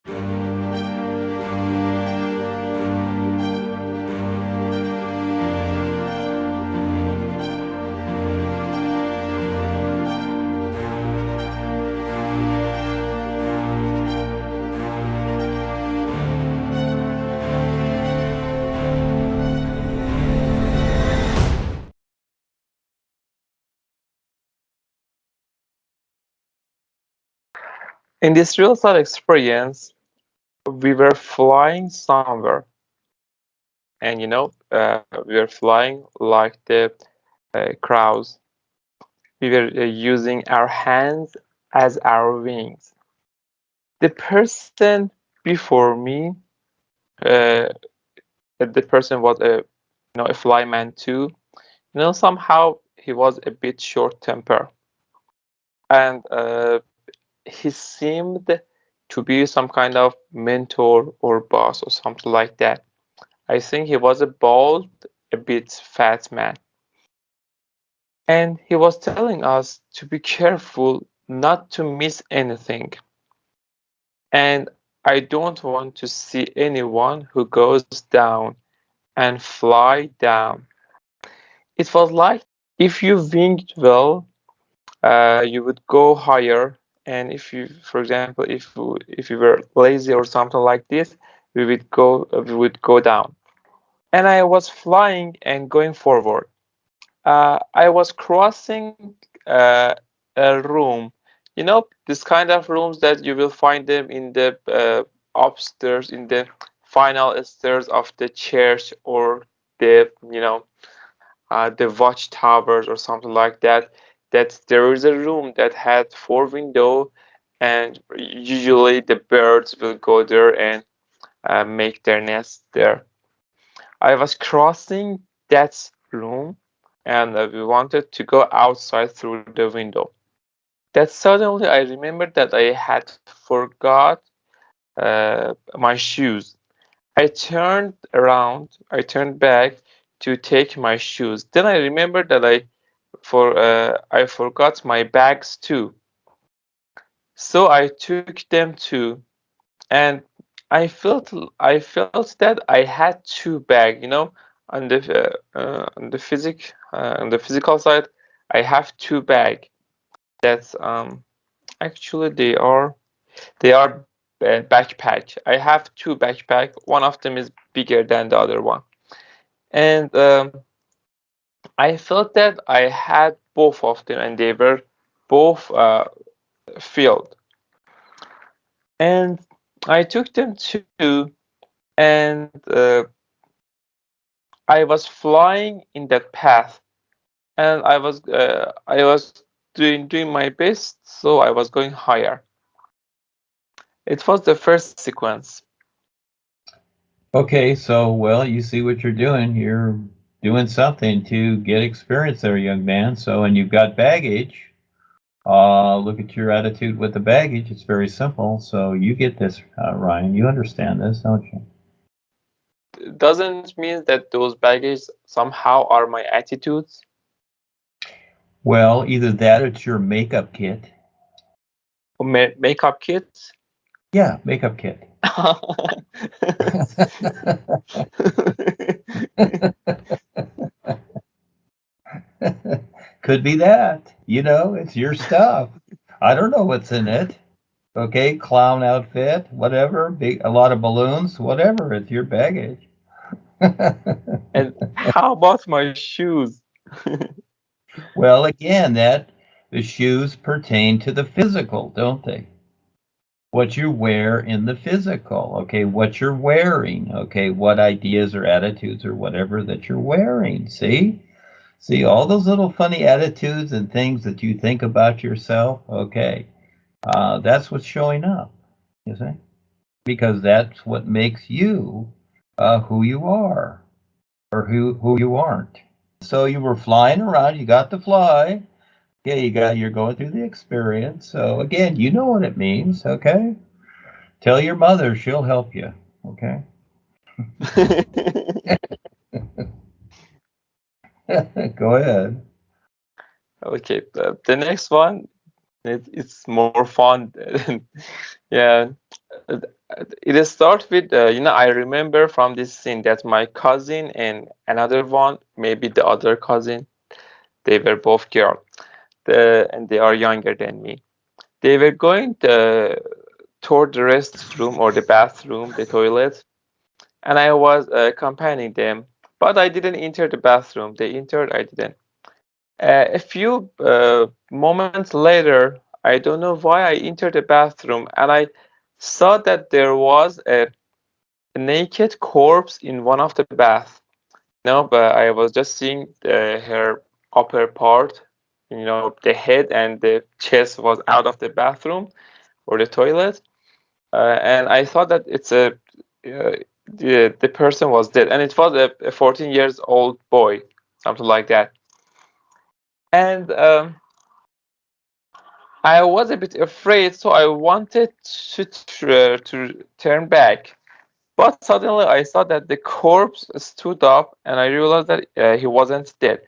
In this real life experience, we were flying somewhere, and we were flying like the crows. We were using our hands as our wings. The person before me, uh, the person was a flyman too. Somehow he was a bit short temper, and he seemed to be some kind of mentor or boss or something like that. I think he was a bald, a bit fat man. And he was telling us to be careful not to miss anything. And I don't want to see anyone who goes down and fly down. It was like if you winged well, you would go higher. And if you, for example, if you were lazy or something like this, we would go down. And I was flying and going forward. I was crossing a room. This kind of rooms that you will find them in the upstairs, in the final stairs of the church, or the watchtowers or something like that. That there is a room that had 4 windows, and usually the birds will go there and make their nest there. I was crossing that room, and we wanted to go outside through the window. That suddenly I remembered that I had forgot my shoes. I turned around, I turned back to take my shoes. Then I remembered that I forgot my bags too. So I took them too, and I felt that I had two bags. On the physical side, I have two bags. That's actually they are backpack. I have two backpack. One of them is bigger than the other one, and I felt that I had both of them, and they were both filled. And I took them too, and I was flying in that path, and I was doing my best, so I was going higher. It was the first sequence. Okay, so, well, you see what you're doing. You're doing something to get experience there, young man. So, and you've got baggage. Look at your attitude with the baggage. It's very simple. So you get this, Ryan. You understand this, don't you? It doesn't mean that those baggage somehow are my attitudes. Well, either that or it's your makeup kit. Or makeup kits. Yeah, makeup kit. Could be that. It's your stuff. I don't know what's in it. Okay, clown outfit, whatever, a lot of balloons, whatever. It's your baggage. And how about my shoes? Well, again, the shoes pertain to the physical, don't they? What you wear in the physical, okay, what you're wearing, okay, what ideas or attitudes or whatever that you're wearing. See all those little funny attitudes and things that you think about yourself, okay, that's what's showing up, you see, because that's what makes you who you are, or who you aren't. So you were flying around, you got to fly. Yeah, you're going through the experience. So again, you know what it means, okay? Tell your mother, she'll help you, okay? Go ahead. Okay, the next one. It's more fun. Yeah, it starts with I remember from this scene that my cousin and another one, maybe the other cousin, they were both girls, and they are younger than me. They were going toward the restroom or the bathroom, the toilet, and I was accompanying them. But I didn't enter the bathroom. They entered, I didn't. A few moments later, I don't know why I entered the bathroom and I saw that there was a naked corpse in one of the baths. No, but I was just seeing her upper part, the head and the chest was out of the bathroom or the toilet, and I thought that the person was dead, and it was a 14 years old boy, something like that, and I was a bit afraid, so I wanted to turn back. But suddenly I saw that the corpse stood up and I realized that he wasn't dead.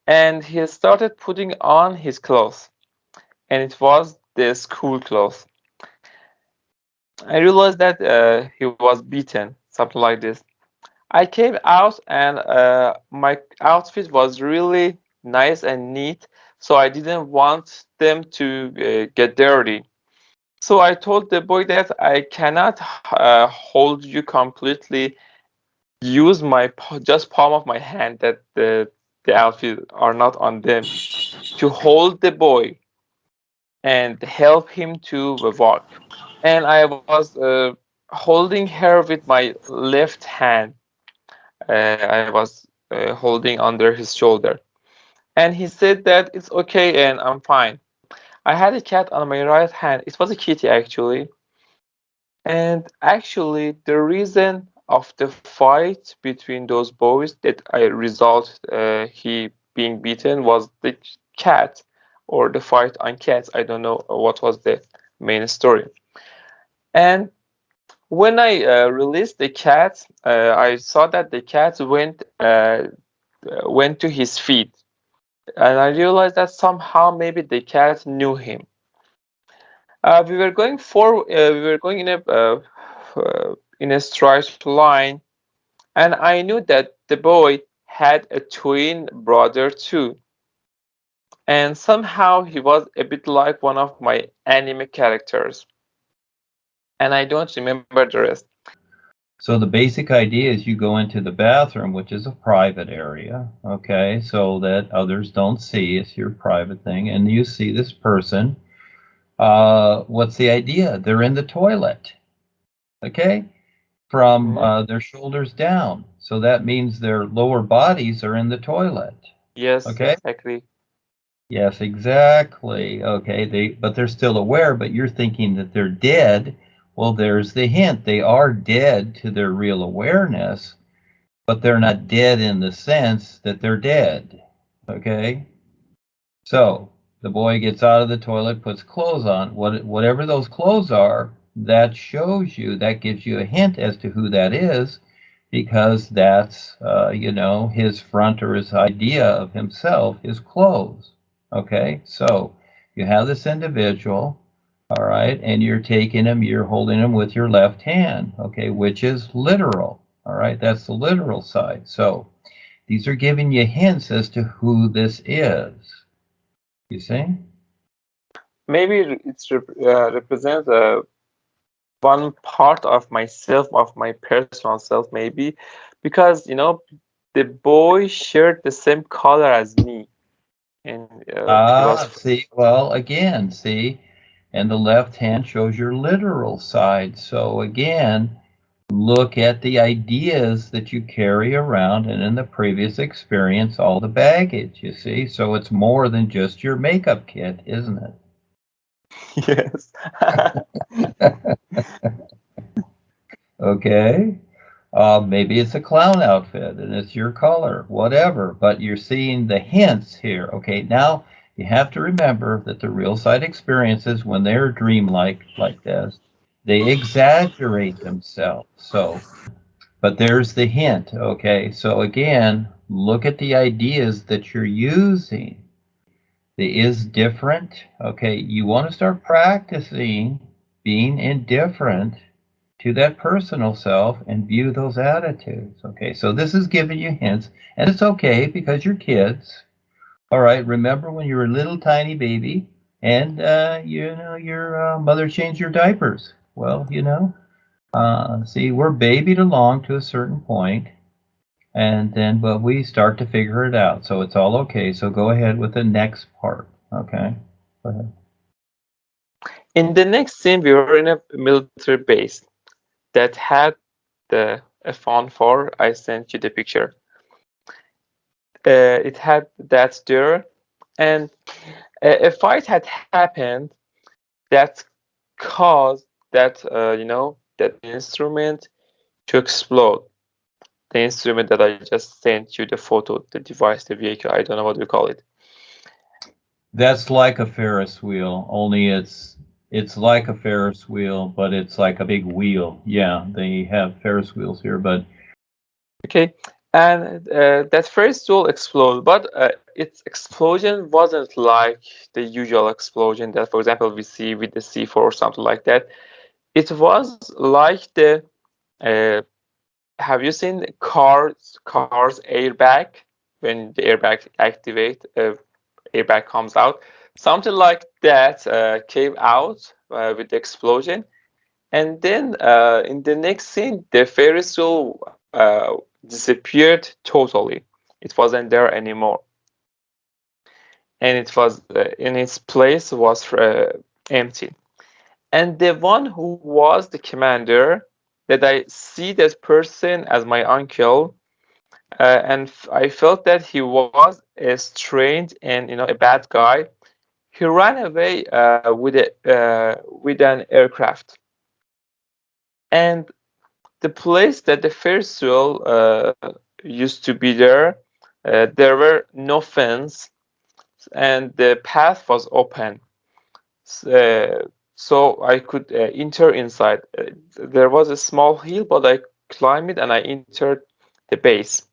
And he started putting on his clothes. And it was the school clothes. I realized that he was beaten, something like this. I came out and my outfit was really nice and neat. So I didn't want them to get dirty. So I told the boy that I cannot hold you completely. Use my just palm of my hand that the outfit are not on them to hold the boy and help him to walk. And I was holding her with my left hand. I was holding under his shoulder, and he said that it's okay and I'm fine. I had a cat on my right hand. It was a kitty actually. And actually, the reason of the fight between those boys that I result he being beaten was the cat or the fight on cats. I don't know what was the main story. And when I released the cat, I saw that the cat went to his feet, and I realized that somehow maybe the cat knew him. We were going for we were going in a straight line, and I knew that the boy had a twin brother too. And somehow he was a bit like one of my anime characters. And I don't remember the rest. So the basic idea is you go into the bathroom, which is a private area, okay, so that others don't see. It's your private thing, and you see this person. What's the idea? They're in the toilet, okay, from Mhm. their shoulders down. So that means their lower bodies are in the toilet, Yes, okay? exactly. Yes, exactly. Okay, but they're still aware, but you're thinking that they're dead. Well, there's the hint. They are dead to their real awareness, but they're not dead in the sense that they're dead. Okay? So the boy gets out of the toilet, puts clothes on. Whatever those clothes are, that shows you, that gives you a hint as to who that is, because that's, his front or his idea of himself, his clothes. Okay? So you have this individual, all right, and you're taking him, you're holding him with your left hand, okay, which is literal. All right, that's the literal side. So these are giving you hints as to who this is. You see? Maybe it represents one part of myself, of my personal self, maybe, because the boy shared the same color as me, and he was. See, well, again, see, and the left hand shows your literal side. So again, look at the ideas that you carry around and in the previous experience, all the baggage, you see? So it's more than just your makeup kit, isn't Yes. it? Okay? Maybe it's a clown outfit and it's your color, whatever, but you're seeing the hints here. Okay, now you have to remember that the real side experiences, when they're dreamlike like this, they exaggerate themselves. So, but there's the hint. Okay, so again, look at the ideas that you're using. The is different. Okay, you want to start practicing being indifferent to that personal self and view those attitudes. Okay, so this is giving you hints, and it's okay because you're kids. All right, remember when you were a little tiny baby and your mother changed your diapers? Well, see, we're babied along to a certain point, and then but we start to figure it out. So it's all okay. So go ahead with the next part. Okay, go ahead. In the next scene, we were in a military base that had the F-14. I sent you the picture. It had that there, and a fight had happened that caused that that instrument to explode. The instrument that I just sent you the photo, the device, the vehicle. I don't know what we call it. That's like a Ferris wheel, only it's like a Ferris wheel, but it's like a big wheel. Yeah, they have Ferris wheels here, but Okay, and that first tool exploded, but its explosion wasn't like the usual explosion that, for example, we see with the C4 or something like that. It was like the uh, have you seen cars airbag? When the airbag activate, airbag comes out. Something like that came out with the explosion, and then in the next scene, the Ferris wheel disappeared totally. It wasn't there anymore, and it was in its place was empty. And the one who was the commander, that I see that person as my uncle, and I felt that he was a strange and a bad guy. He ran away with an aircraft, and the place that the Ferris wheel used to be there, there were no fence, and the path was open. So I could enter inside. There was a small hill, but I climbed it and I entered the base.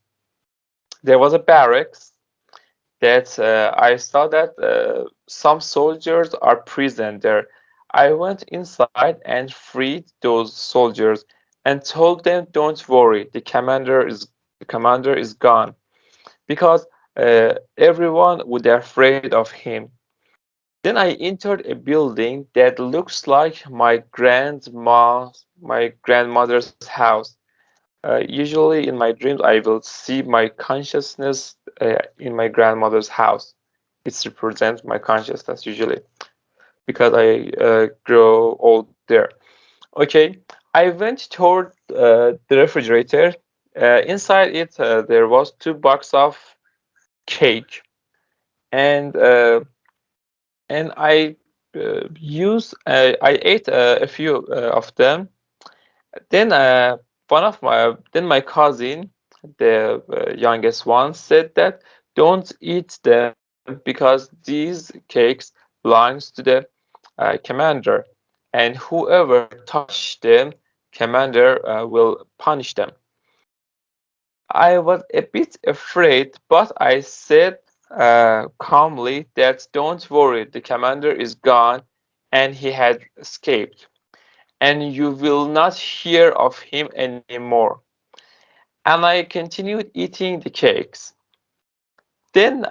There was a barracks that I saw that some soldiers are present there. I went inside and freed those soldiers and told them, "Don't worry, the commander is gone," because everyone would be afraid of him. Then I entered a building that looks like my grandmother's house. Usually in my dreams, I will see my consciousness in my grandmother's house. It represents my consciousness usually because I grow old there. Okay, I went toward the refrigerator. Inside it, there was 2 boxes of cake, and I ate a few of them. Then then my cousin, the youngest one, said that don't eat them because these cakes belongs to the commander, and whoever touch them, commander will punish them. I was a bit afraid, but I said calmly that don't worry, the commander is gone and he had escaped, and you will not hear of him anymore. And I continued eating the cakes. Then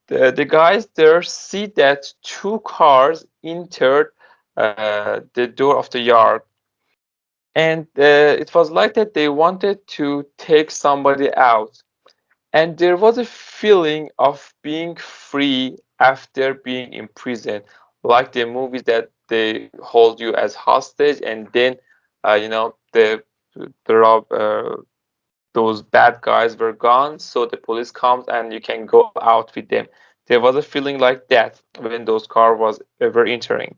the guys there see that 2 cars entered the door of the yard, and it was like that they wanted to take somebody out. And there was a feeling of being free after being in prison, like the movies that they hold you as hostage, and then the those bad guys were gone, so the police comes and you can go out with them. There was a feeling like that when those cars were entering.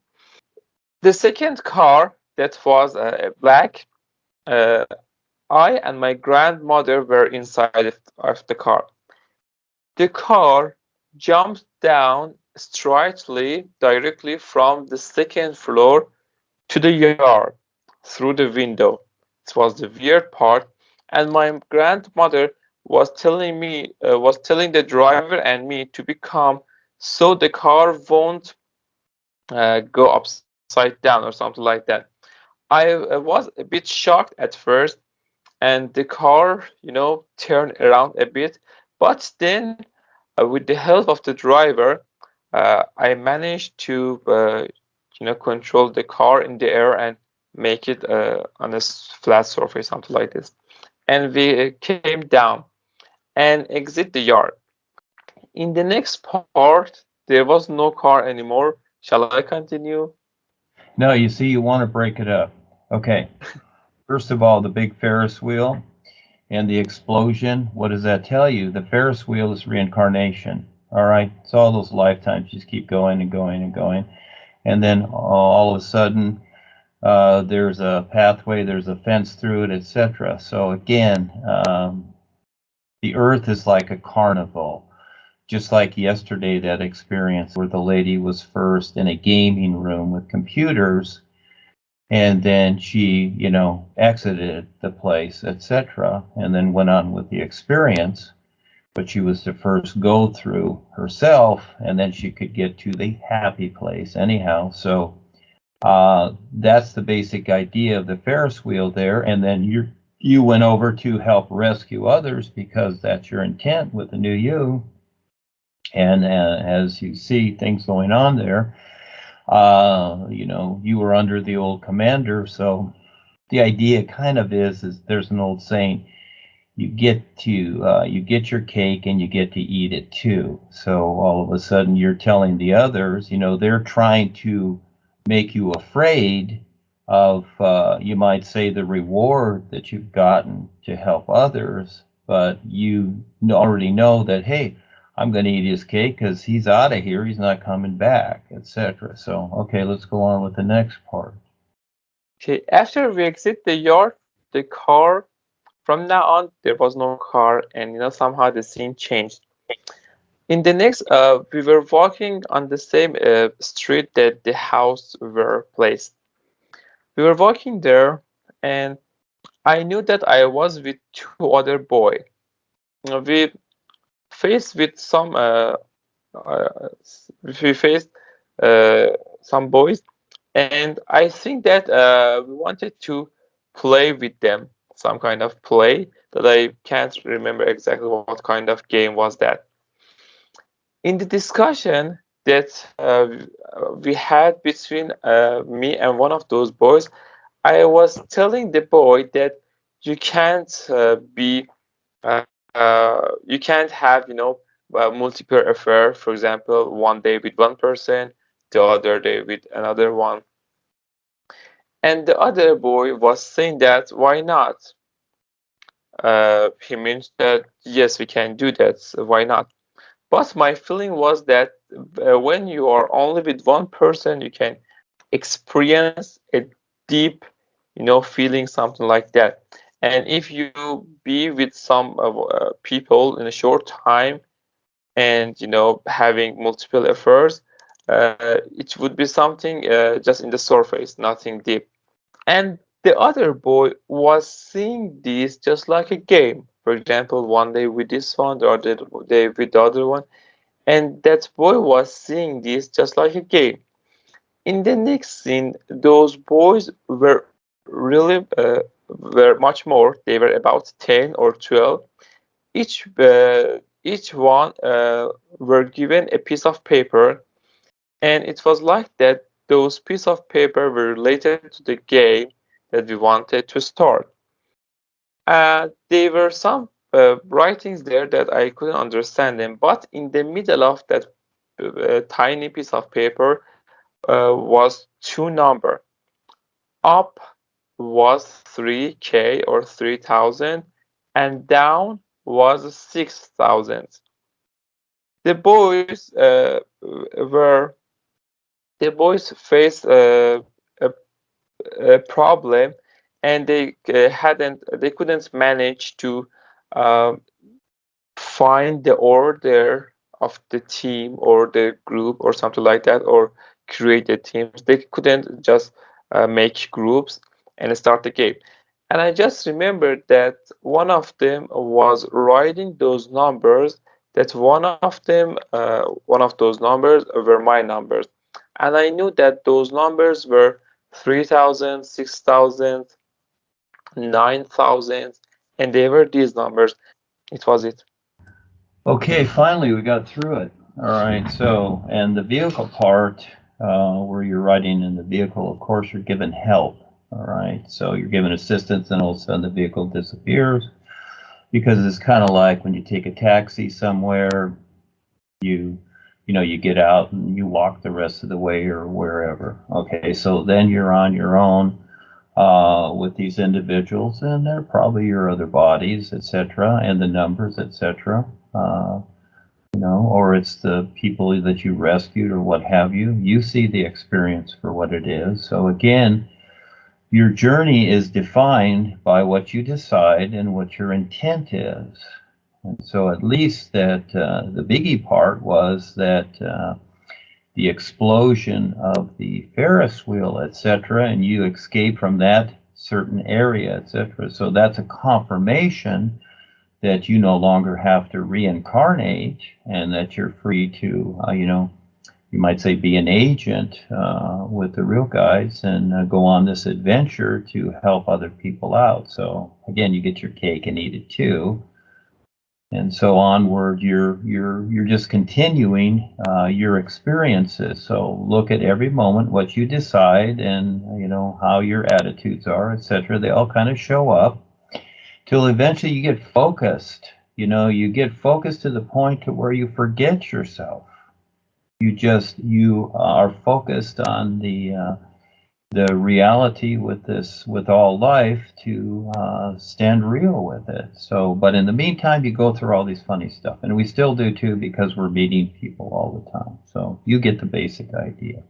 The second car that was black, uh, I and my grandmother were inside of the car. The car jumped down straightly directly from the second floor to the yard through the window. It was the weird part, and my grandmother was telling the driver and me to be calm so the car won't go upside down or something like that. I was a bit shocked at first, and the car, turned around a bit, but then with the help of the driver, I managed to control the car in the air and make it on a flat surface, something like this. And we came down and exit the yard. In the next part, there was no car anymore. Shall I continue? No, you see, you want to break it up. Okay. First of all, the big Ferris wheel and the explosion. What does that tell you? The Ferris wheel is reincarnation. All right. It's all those lifetimes just keep going and going and going. And then all of a sudden, there's a pathway, there's a fence through it, etc. So again, the earth is like a carnival. Just like yesterday, that experience where the lady was first in a gaming room with computers, and then she, exited the place, etc., and then went on with the experience. But she was to first go through herself, and then she could get to the happy place anyhow. So that's the basic idea of the Ferris wheel there. And then you went over to help rescue others because that's your intent with the new you. And as you see things going on there, you were under the old commander. So the idea kind of is there's an old saying, you get your cake and you get to eat it too. So all of a sudden you're telling the others, they're trying to make you afraid of, you might say, the reward that you've gotten to help others, but you already know that, hey, I'm going to eat his cake because he's out of here, he's not coming back, etc. So, okay, let's go on with the next part. Okay, after we exit the yard, the car, from now on, there was no car, and somehow the scene changed. In the next, we were walking on the same street that the house were placed. We were walking there, and I knew that I was with two other boys. We faced with some uh, we faced uh, some boys, and I think that we wanted to play with them, some kind of play that I can't remember exactly what kind of game was that. In the discussion that we had between me and one of those boys, I was telling the boy that you can't you can't have multiple affair. For example, one day with one person, the other day with another one. And the other boy was saying that why not? He means that yes, we can do that. So why not? But my feeling was that when you are only with one person, you can experience a deep, feeling, something like that. And if you be with some people in a short time and having multiple affairs, it would be something just in the surface, nothing deep. And the other boy was seeing this just like a game. For example, one day with this one, the other day with the other one, and that boy was seeing this just like a game. In the next scene, those boys were really were much more. They were about 10 or 12. Each one were given a piece of paper, and it was like that. Those pieces of paper were related to the game that we wanted to start. There were some writings there that I couldn't understand them, but in the middle of that tiny piece of paper was two number. Up was 3K or 3,000, and down was 6,000. The boys were the boys faced a problem, and they couldn't manage to uh, find the order of the team or the group or something like that, or create the teams. They couldn't just make groups and start the game. And I just remembered that one of them was writing those numbers that one of them, one of those numbers were my numbers. And I knew that those numbers were 3,000, 6,000, 9,000, and they were these numbers. It was it. Okay, finally we got through it. All right, so, and the vehicle part, where you're riding in the vehicle, of course, you're given help. All right, so you're given assistance, and all of a sudden the vehicle disappears, because it's kind of like when you take a taxi somewhere, you you get out and you walk the rest of the way or wherever. Okay, so then you're on your own with these individuals, and they're probably your other bodies, etc., and the numbers, etc. Or it's the people that you rescued or what have you. You see the experience for what it is. So again, your journey is defined by what you decide and what your intent is. And so at least that the biggie part was that the explosion of the Ferris wheel, etc., and you escape from that certain area, etc. So that's a confirmation that you no longer have to reincarnate, and that you're free to, you might say, be an agent with the real guys, and go on this adventure to help other people out. So again, you get your cake and eat it too. And so onward, you're just continuing your experiences. So look at every moment, what you decide, and how your attitudes are, etc. They all kind of show up till eventually you get focused. You get focused to the point to where you forget yourself. You are focused on the reality with all life, to stand real with it. So, but in the meantime, you go through all these funny stuff, and we still do too, because we're meeting people all the time. So you get the basic idea.